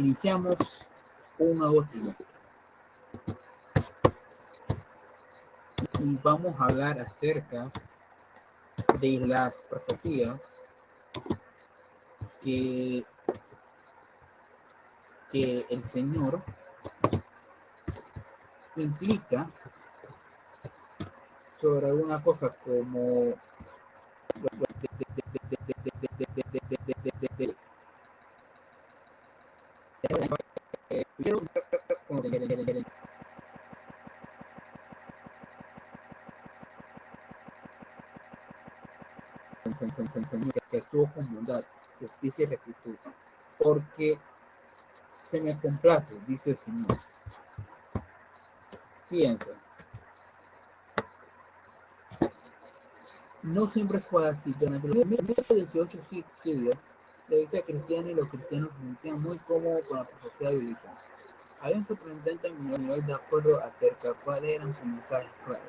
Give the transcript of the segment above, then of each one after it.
Iniciamos un nuevo trimestre y vamos a hablar acerca de las profecías que el Señor implica sobre alguna cosa como que actúo con bondad, justicia y rectitud, porque se me complace, dice el Señor. Piensa, no siempre fue así. Durante los 18 siglos, la iglesia cristiana y los cristianos se sentían muy cómodos con la profecía bíblica. Hay un sorprendente nivel de acuerdo acerca de cuáles eran sus mensajes claros.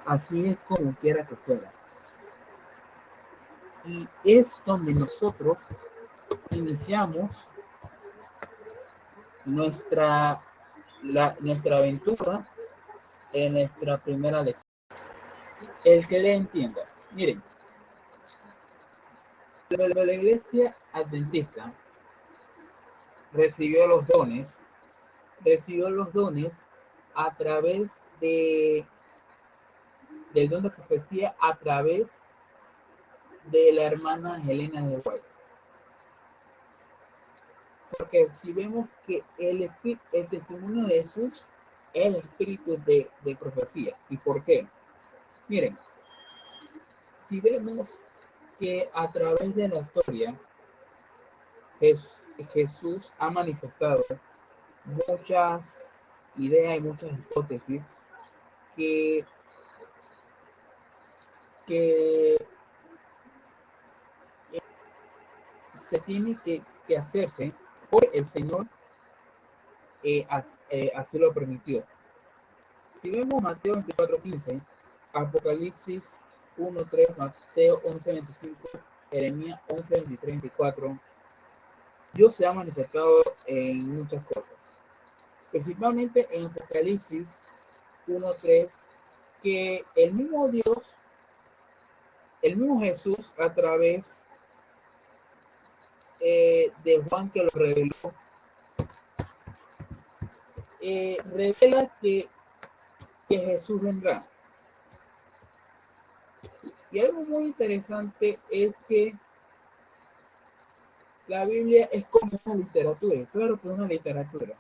Así es como quiera que fuera. Y es donde nosotros iniciamos nuestra aventura en nuestra primera lección. El que le entienda. Miren, la iglesia adventista recibió los dones a través del don de profecía a través de la hermana Helena de White. Porque si vemos que el testimonio de Jesús es el espíritu de profecía. ¿Y por qué? Miren, si vemos que a través de la historia Jesús ha manifestado muchas ideas y muchas hipótesis que se tiene que hacerse porque el Señor así lo permitió. Si vemos Mateo 24:15, Apocalipsis 1:3, Mateo 11:25, Jeremías 11:23-24, Dios se ha manifestado en muchas cosas, principalmente en Apocalipsis 1:3, que el mismo Dios, el mismo Jesús, a través de Juan que lo reveló, revela que Jesús vendrá. Y algo muy interesante es que la Biblia es como una literatura, claro que es una literatura.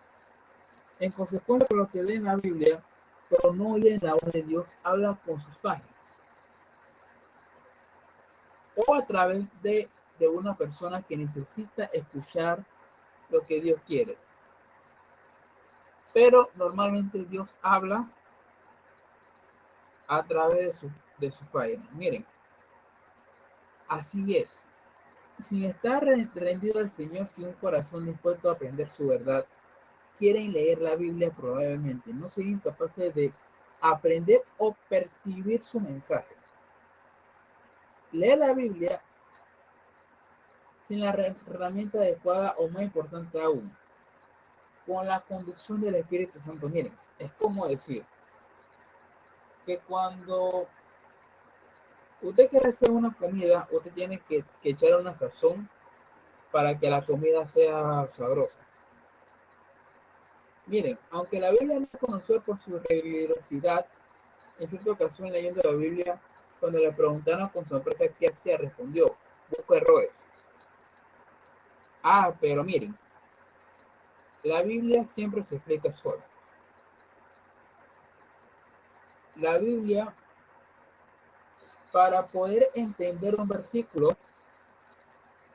En consecuencia, por lo que leen la Biblia, pero no oyen la voz de Dios, habla con sus páginas. O a través de una persona que necesita escuchar lo que Dios quiere. Pero normalmente Dios habla a través de su página. Miren, así es. Sin estar rendido al Señor, sin un corazón dispuesto a aprender su verdad, quieren leer la Biblia, probablemente no sean capaces de aprender o percibir su mensaje. Leer la Biblia sin la herramienta adecuada, o más importante aún, con la conducción del Espíritu Santo. Miren, es como decir que cuando usted quiere hacer una comida, usted tiene que echar una sazón para que la comida sea sabrosa. Miren, aunque la Biblia no es conocida por su rigurosidad, en cierta ocasión leyendo la Biblia, cuando le preguntaron con sorpresa qué hacía, respondió: busco errores. Pero miren, la Biblia siempre se explica sola. La Biblia, para poder entender un versículo,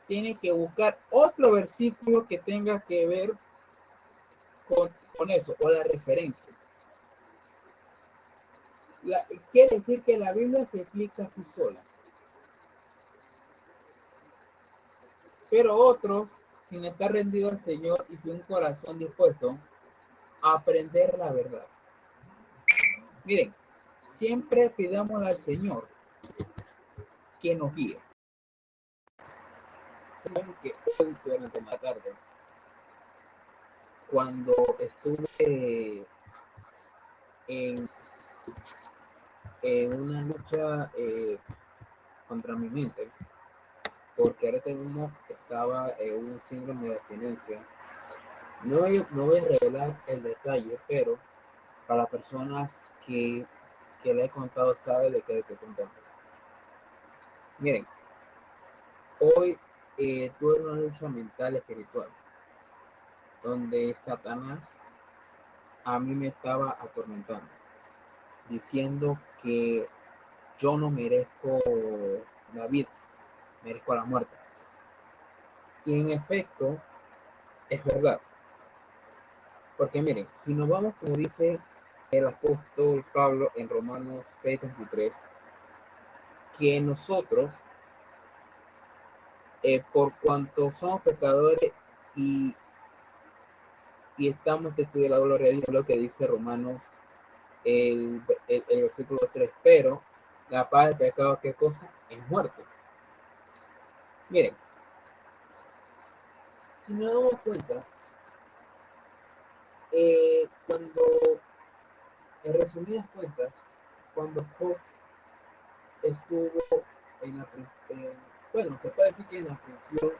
tiene que buscar otro versículo que tenga que ver con eso, o la referencia. Quiere decir que la Biblia se explica así sola. Pero otros, sin estar rendidos al Señor y sin un corazón dispuesto a aprender la verdad. Miren, siempre pidamos al Señor que nos guíe. Que hoy durante la tarde cuando estuve en, en una lucha contra mi mente, porque ahora mismo estaba en un síndrome de abstinencia. No voy a revelar el detalle, pero para personas que le he contado sabe de qué te contamos. Miren, hoy tuve una lucha mental espiritual, donde Satanás a mí me estaba atormentando, diciendo que yo no merezco la vida, merezco la muerte. Y en efecto, es verdad. Porque miren, si nos vamos como dice el apóstol Pablo en Romanos 6:23, que nosotros, por cuanto somos pecadores y, y estamos destituidos de la gloria de Dios, lo que dice Romanos el versículo 3, pero la paz del pecado, ¿qué cosa? Es muerte. Miren, si nos damos cuenta, cuando, en resumidas cuentas, cuando Job estuvo en la prisión, bueno, se puede decir que en la prisión,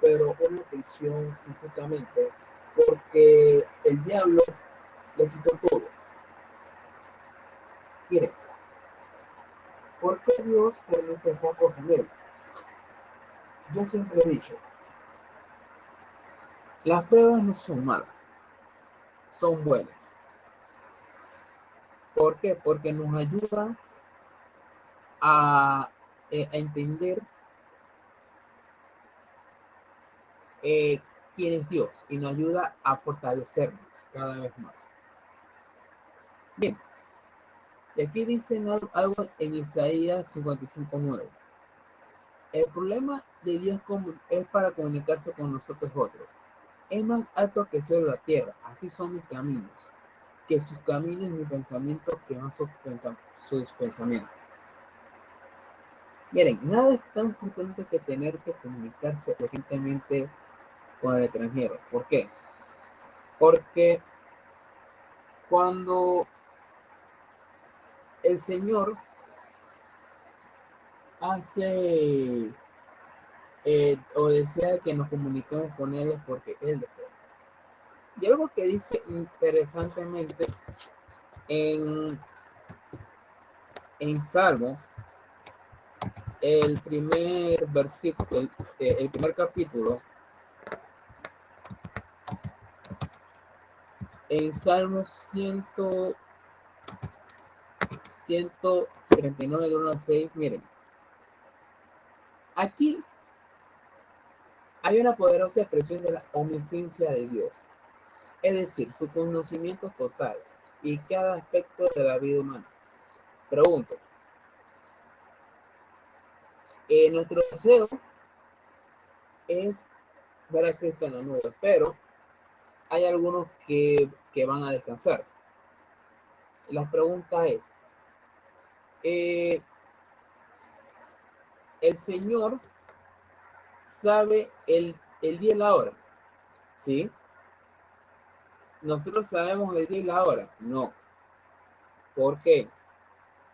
pero una prisión justamente porque el diablo le quitó todo. Miren, ¿por qué Dios permite pocos en él? Yo siempre he dicho, las pruebas no son malas, son buenas. ¿Por qué? Porque nos ayudan a entender eh, quién es Dios y nos ayuda a fortalecernos cada vez más. Bien, y aquí dicen algo en Isaías 55:9. El problema de Dios es para comunicarse con nosotros otros. Es más alto que sobre la tierra, así son mis caminos, que sus caminos y mis pensamientos que van sus pensamientos. Miren, nada es tan importante que tener que comunicarse urgentemente con el extranjero. ¿Por qué? Porque cuando el Señor hace o desea que nos comuniquemos con Él es porque Él desea. Y algo que dice interesantemente en, en Salmos, el primer versículo, el primer capítulo, en Salmos 139 de 1 al 6, miren, aquí hay una poderosa expresión de la omnisciencia de Dios, es decir, su conocimiento total y cada aspecto de la vida humana. Pregunto, nuestro deseo es ver a Cristo en la nube, pero hay algunos que van a descansar. La pregunta es, eh, ¿el Señor sabe el día y la hora? ¿Sí? ¿Nosotros sabemos el día y la hora? No. ¿Por qué?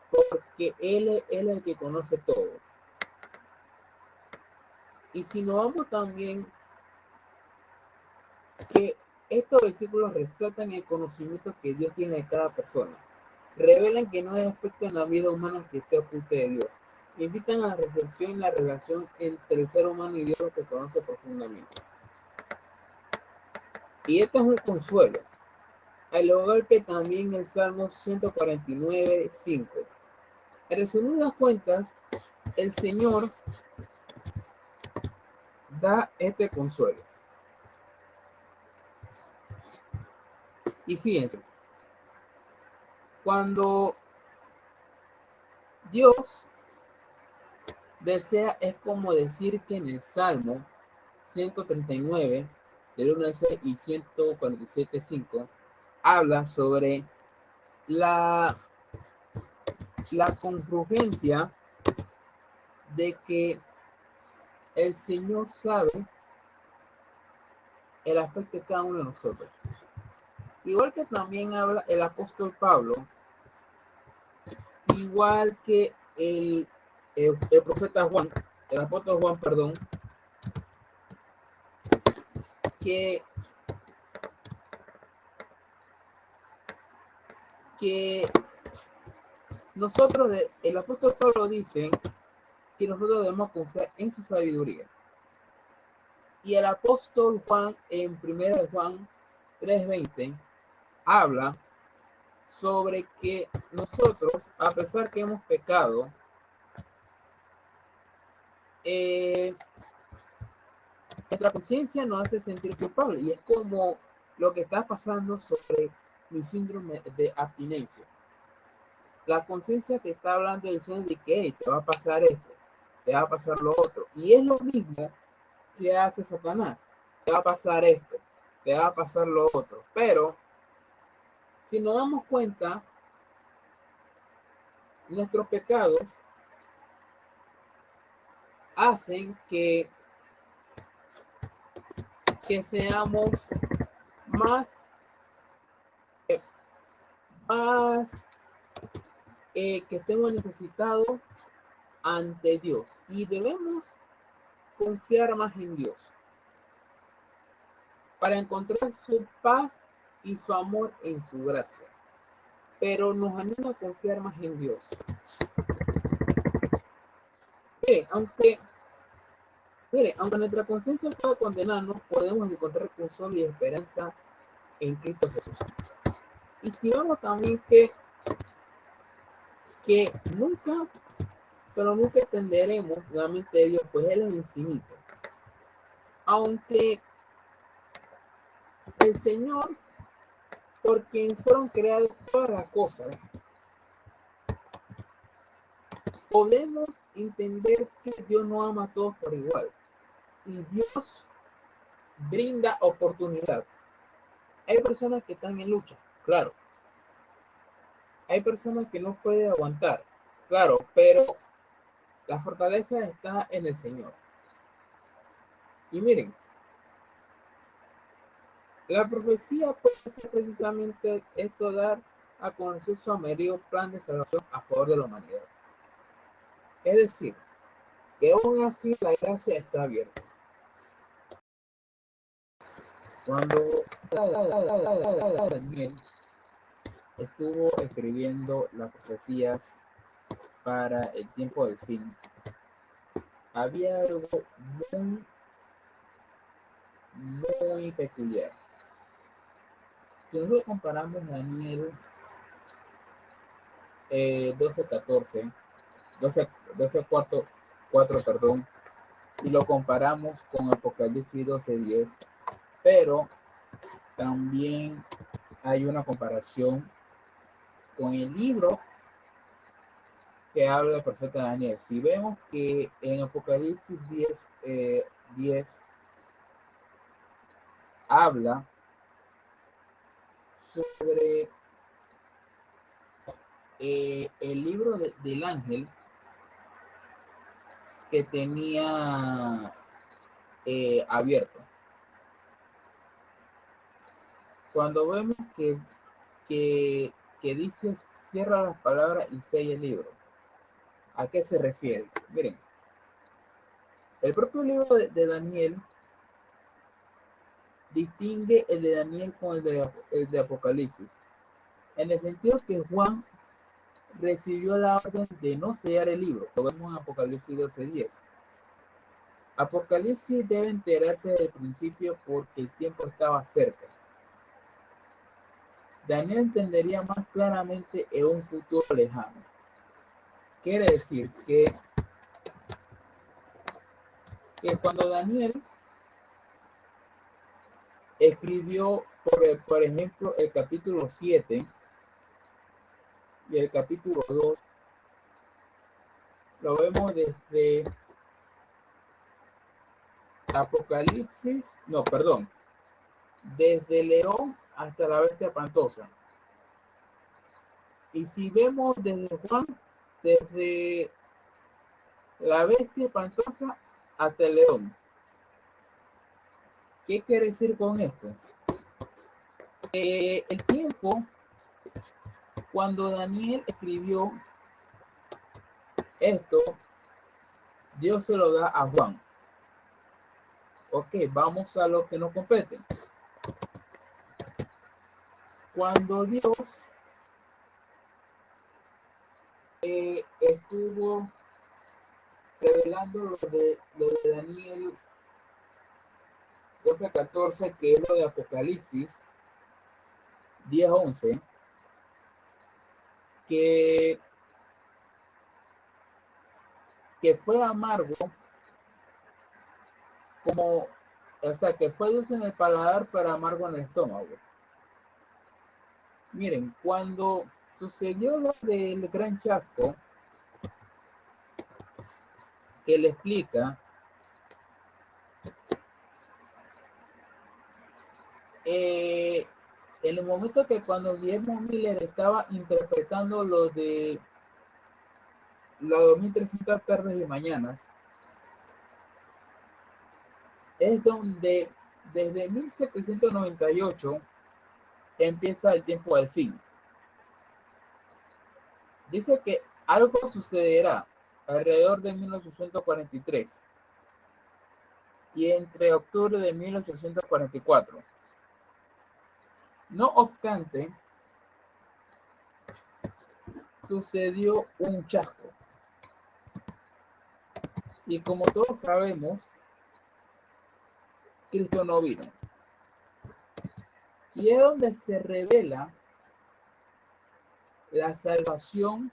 Porque Él es el que conoce todo. Y si nos vamos también, que estos versículos resaltan el conocimiento que Dios tiene de cada persona. Revelan que no hay aspecto en la vida humana que esté oculto de Dios. Invitan a la reflexión en la relación entre el ser humano y Dios que conoce profundamente. Y esto es un consuelo, al igual que también el Salmo 149:5. En resumidas cuentas, el Señor da este consuelo. Y fíjense, cuando Dios desea, es como decir que en el Salmo 139, del 1 al 6 y 147:5, habla sobre la, la congruencia de que el Señor sabe el aspecto de cada uno de nosotros. Igual que también habla el apóstol Pablo, igual que el profeta Juan, el apóstol Juan, perdón, que, que nosotros, el apóstol Pablo dice que nosotros debemos confiar en su sabiduría. Y el apóstol Juan, en 1 Juan 3:20, habla sobre que nosotros, a pesar que hemos pecado, nuestra conciencia nos hace sentir culpable. Y es como lo que está pasando sobre mi síndrome de abstinencia. La conciencia te está hablando diciendo de que hey, te va a pasar esto, te va a pasar lo otro. Y es lo mismo que hace Satanás. Te va a pasar esto, te va a pasar lo otro. Pero si nos damos cuenta, nuestros pecados hacen que seamos más, más que estemos necesitados ante Dios. Y debemos confiar más en Dios para encontrar su paz y su amor en su gracia. Pero nos anima a confiar más en Dios. Aunque nuestra conciencia pueda condenarnos, podemos encontrar consuelo y esperanza en Cristo Jesús. Y si vemos también que nunca, pero nunca entenderemos la mente de Dios, pues Él es infinito. Aunque el Señor, por quien fueron creadas todas las cosas, podemos entender que Dios no ama a todos por igual. Y Dios brinda oportunidad. Hay personas que están en lucha, claro. Hay personas que no pueden aguantar, claro, pero la fortaleza está en el Señor. Y miren, la profecía puede ser precisamente esto, dar a conocer su amerido plan de salvación a favor de la humanidad. Es decir, que aún así la gracia está abierta. Cuando Daniel estuvo escribiendo las profecías para el tiempo del fin, había algo muy, muy peculiar. Si nosotros comparamos Daniel 12:14, 12:4, perdón, y lo comparamos con Apocalipsis 12:10, pero también hay una comparación con el libro que habla del profeta Daniel. Si vemos que en Apocalipsis 10 habla sobre el libro del ángel que tenía abierto. Cuando vemos que dice cierra las palabras y sella el libro, ¿a qué se refiere? Miren, el propio libro de Daniel distingue el de Daniel con el de Apocalipsis, en el sentido que Juan recibió la orden de no sellar el libro. Lo vemos en Apocalipsis 12:10. Apocalipsis debe enterarse del principio porque el tiempo estaba cerca. Daniel entendería más claramente en un futuro lejano. Quiere decir que cuando Daniel escribió, por ejemplo, el capítulo 7 y el capítulo 2, lo vemos desde Apocalipsis, no, perdón, desde León hasta la bestia espantosa. Y si vemos desde Juan, desde la bestia espantosa hasta el león. ¿Qué quiere decir con esto? El tiempo cuando Daniel escribió esto, Dios se lo da a Juan. Ok, vamos a lo que nos compete. Cuando Dios estuvo revelando lo de Daniel 12:14, que es lo de Apocalipsis 10:11, que, que fue amargo, como, o sea, que fue dulce en el paladar, pero amargo en el estómago. Miren, cuando sucedió lo del gran chasco, que le explica, en el momento que cuando Guillermo Miller estaba interpretando lo de las 2300 tardes y mañanas, es donde desde 1798 empieza el tiempo del fin. Dice que algo sucederá alrededor de 1843 y entre octubre de 1844. No obstante, sucedió un chasco. Y como todos sabemos, Cristo no vino. Y es donde se revela la salvación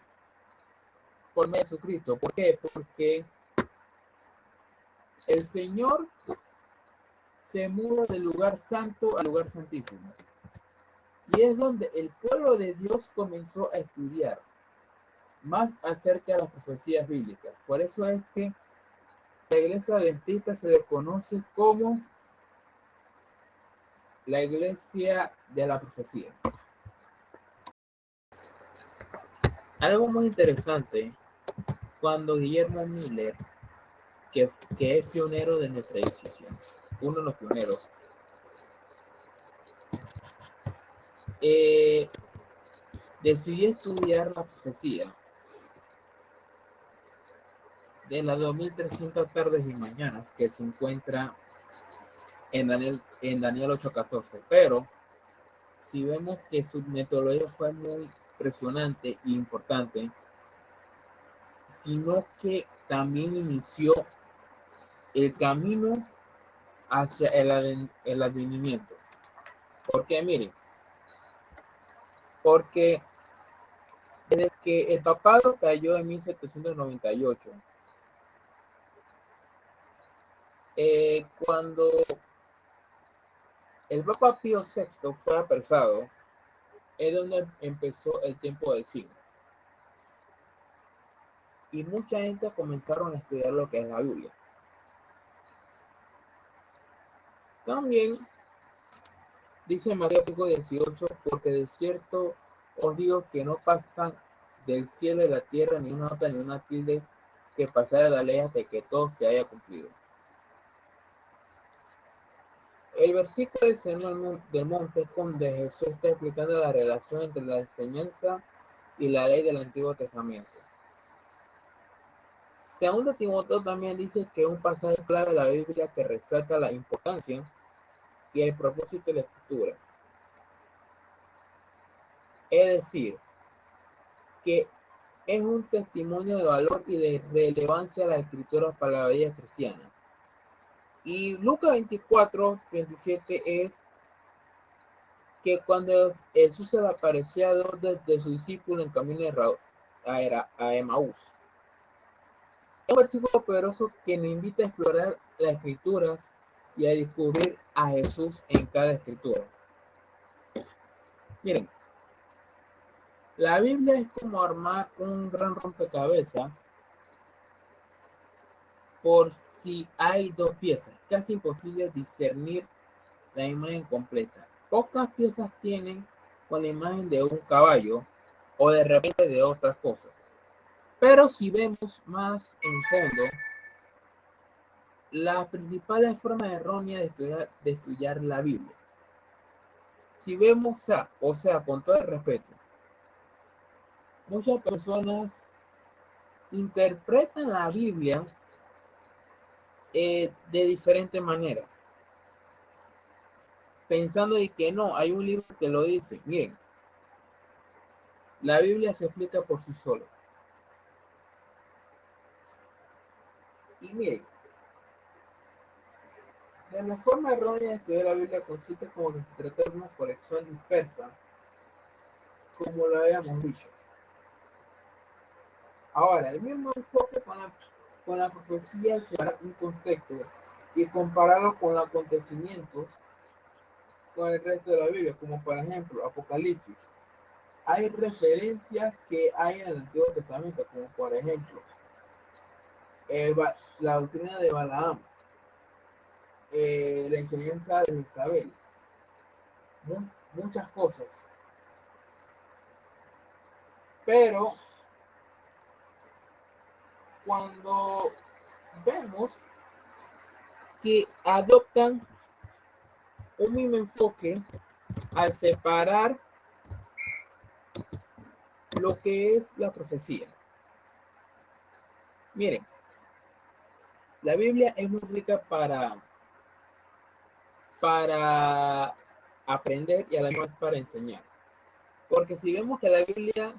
por medio de Jesucristo. ¿Por qué? Porque el Señor se muda del lugar santo al lugar santísimo. Y es donde el pueblo de Dios comenzó a estudiar más acerca de las profecías bíblicas. Por eso es que la iglesia adventista se le conoce como la iglesia de la profecía. Algo muy interesante, cuando Guillermo Miller, que es pionero de nuestra decisión, uno de los pioneros, decidió estudiar la profecía de las 2300 tardes y mañanas que se encuentra en Daniel 8:14, pero si vemos que su metodología fue muy impresionante e importante, sino que también inició el camino hacia el advenimiento. ¿Por qué? Miren, porque desde que el papado cayó en 1798, cuando el Papa Pío VI fue apresado, es donde empezó el tiempo del fin. Y mucha gente comenzaron a estudiar lo que es la Biblia. También dice Mateo 5:18, porque de cierto os digo que no pasan del cielo y la tierra ni una nota ni una tilde que pasara la ley hasta que todo se haya cumplido. El versículo del Sermón del Monte, donde Jesús está explicando la relación entre la enseñanza y la ley del Antiguo Testamento. Segundo Timoteo también dice que un pasaje clave de la Biblia que resalta la importancia y el propósito de la escritura. Es decir, que es un testimonio de valor y de relevancia de las escrituras para la vida cristiana. Y Lucas 24:27 es que cuando Jesús se le apareció a dos de sus discípulos en camino a Emaús. Es un versículo poderoso que nos invita a explorar las escrituras y a descubrir a Jesús en cada escritura. Miren, la Biblia es como armar un gran rompecabezas por si hay dos piezas. Casi imposible discernir la imagen completa. Pocas piezas tienen con la imagen de un caballo o de repente de otras cosas. Pero si vemos más en fondo, las principales formas erróneas de estudiar la Biblia Si vemos o sea, con todo el respeto, muchas personas interpretan la Biblia de diferente manera, pensando de que no, hay un libro que lo dice. Miren, la Biblia se explica por sí sola. Y miren, la forma errónea de estudiar la Biblia consiste como que se trata de una colección dispersa, como lo habíamos dicho. Ahora, el mismo enfoque con la profecía es separar un contexto y compararlo con los acontecimientos con el resto de la Biblia, como por ejemplo Apocalipsis. Hay referencias que hay en el Antiguo Testamento, como por ejemplo la doctrina de Balaam, la enseñanza de Isabel, muchas cosas. Pero cuando vemos que adoptan un mismo enfoque al separar lo que es la profecía. Miren, la Biblia es muy rica para aprender y a la vez para enseñar. Porque si vemos que la Biblia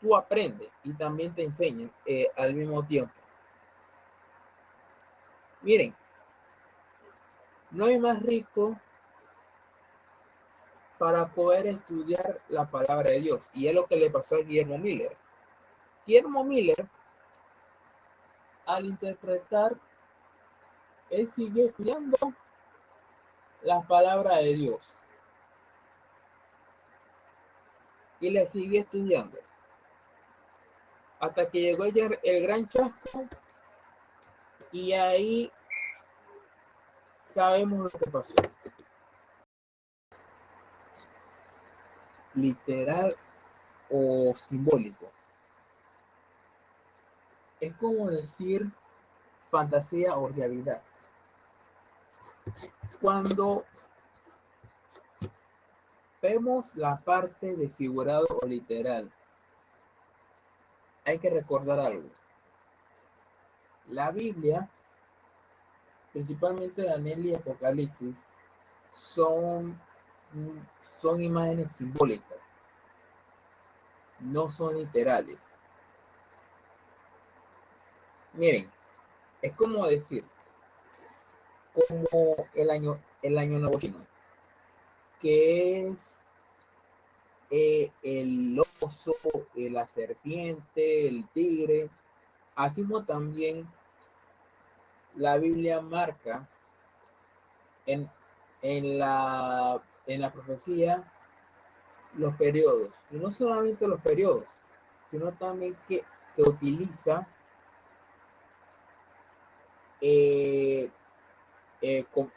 tú aprendes y también te enseña al mismo tiempo. Miren, no hay más rico para poder estudiar la palabra de Dios. Y es lo que le pasó a Guillermo Miller. Guillermo Miller, al interpretar, él sigue estudiando la palabra de Dios. Y le sigue estudiando. Hasta que llegó el gran chasco. Y ahí sabemos lo que pasó. Literal o simbólico. Es como decir fantasía o realidad. Cuando vemos la parte de figurado o literal, hay que recordar algo. La Biblia, principalmente Daniel y Apocalipsis, son, son imágenes simbólicas, no son literales. Miren, es como decir, como el año nuevo chino, que es el oso, la serpiente, el tigre. Así como también la Biblia marca en, en la profecía los periodos. Y no solamente los periodos, sino también que utiliza eh, con,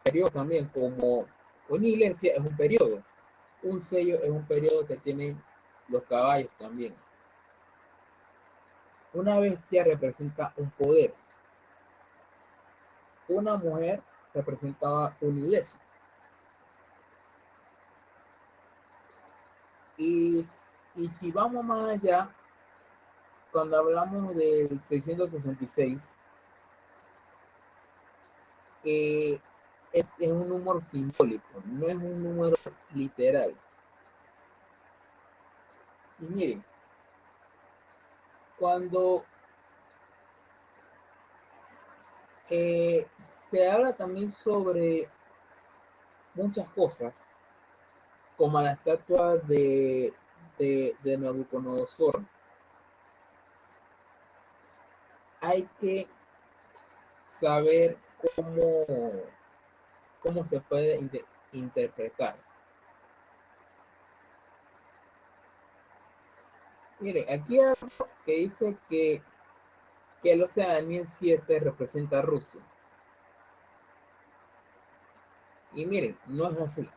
periodos también, como una iglesia es un periodo, un sello es un periodo que tienen los caballos también. Una bestia representa un poder, una mujer representaba una iglesia. Y, y si vamos más allá, cuando hablamos del 666, es un número simbólico, no es un número literal. Y miren, cuando eh, se habla también sobre muchas cosas, como la estatua de Nabucodonosor, hay que saber cómo se puede interpretar. Miren, aquí hay algo que dice que el Océano Daniel 7 representa a Rusia. Y miren, no es así.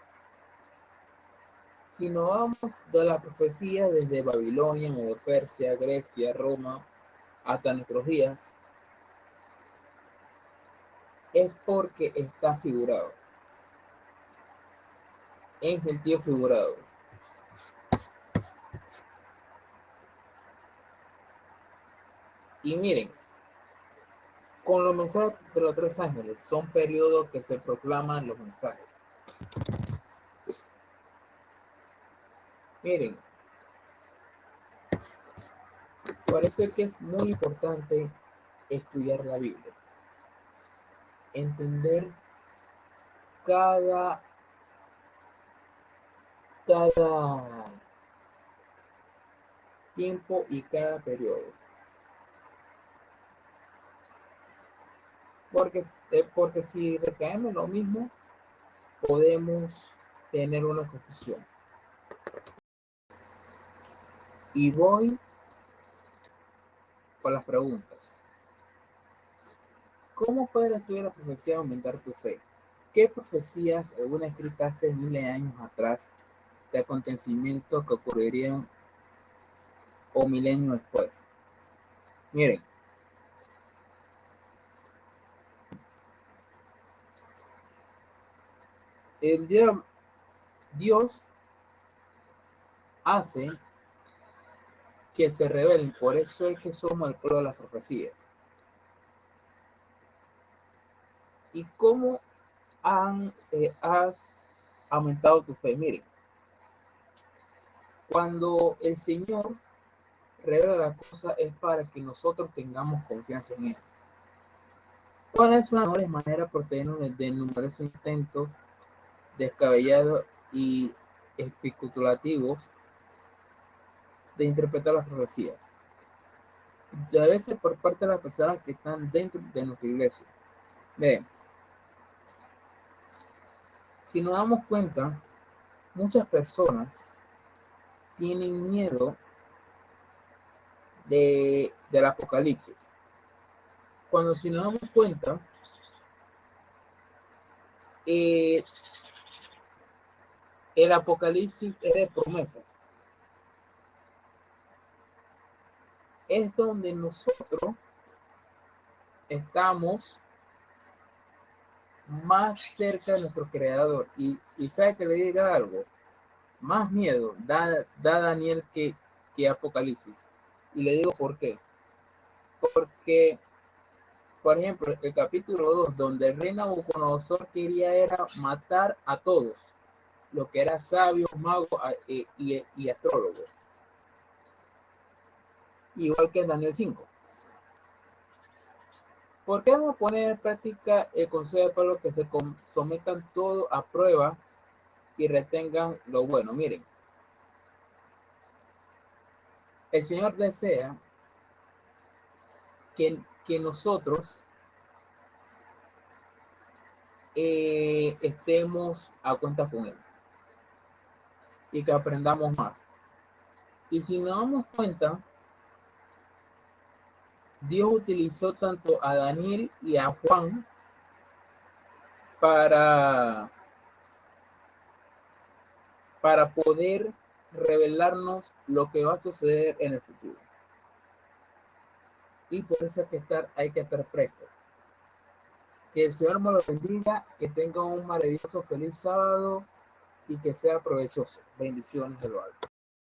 Si no vamos de la profecía desde Babilonia, Medo Persia, Grecia, Roma, hasta nuestros días, es porque está figurado. en sentido figurado. Y miren, con los mensajes de los tres ángeles, son periodos que se proclaman los mensajes. Miren, por eso es que es muy importante estudiar la Biblia. Entender cada tiempo y cada periodo. Porque si recaemos lo mismo, podemos tener una confusión. Y voy con las preguntas. ¿Cómo puede estudiar la profecía aumentar tu fe? ¿Qué profecías alguna escrita hace miles de años atrás de acontecimientos que ocurrirían o milenios después? Miren, el Dios hace que se revelen, por eso es que somos el pueblo de las profecías. ¿Y cómo has aumentado tu fe? Miren, cuando el Señor revela la cosa es para que nosotros tengamos confianza en Él. ¿Cuál es una mejor manera por tener de numerosos intentos descabellados y especulativos de interpretar las profecías? Y a veces por parte de las personas que están dentro de nuestra iglesia. Miren, si nos damos cuenta, muchas personas tienen miedo del apocalipsis. Cuando si nos damos cuenta, el apocalipsis es de promesas. Es donde nosotros estamos más cerca de nuestro creador. Y sabe que le diga algo, más miedo da Daniel que Apocalipsis. Y le digo por qué. Porque, por ejemplo, el capítulo 2, donde el rey Nabucodonosor quería era matar a todos, lo que era sabios, magos y astrólogos. Igual que en Daniel 5. ¿Por qué vamos a poner en práctica el consejo de Pablo que se sometan todo a prueba y retengan lo bueno? Miren, el Señor desea que nosotros estemos a cuenta con Él y que aprendamos más. Y si nos damos cuenta, Dios utilizó tanto a Daniel y a Juan para poder revelarnos lo que va a suceder en el futuro. Y por eso hay que estar prestos. Que el Señor me lo bendiga, que tenga un maravilloso, feliz sábado y que sea provechoso. Bendiciones de lo alto.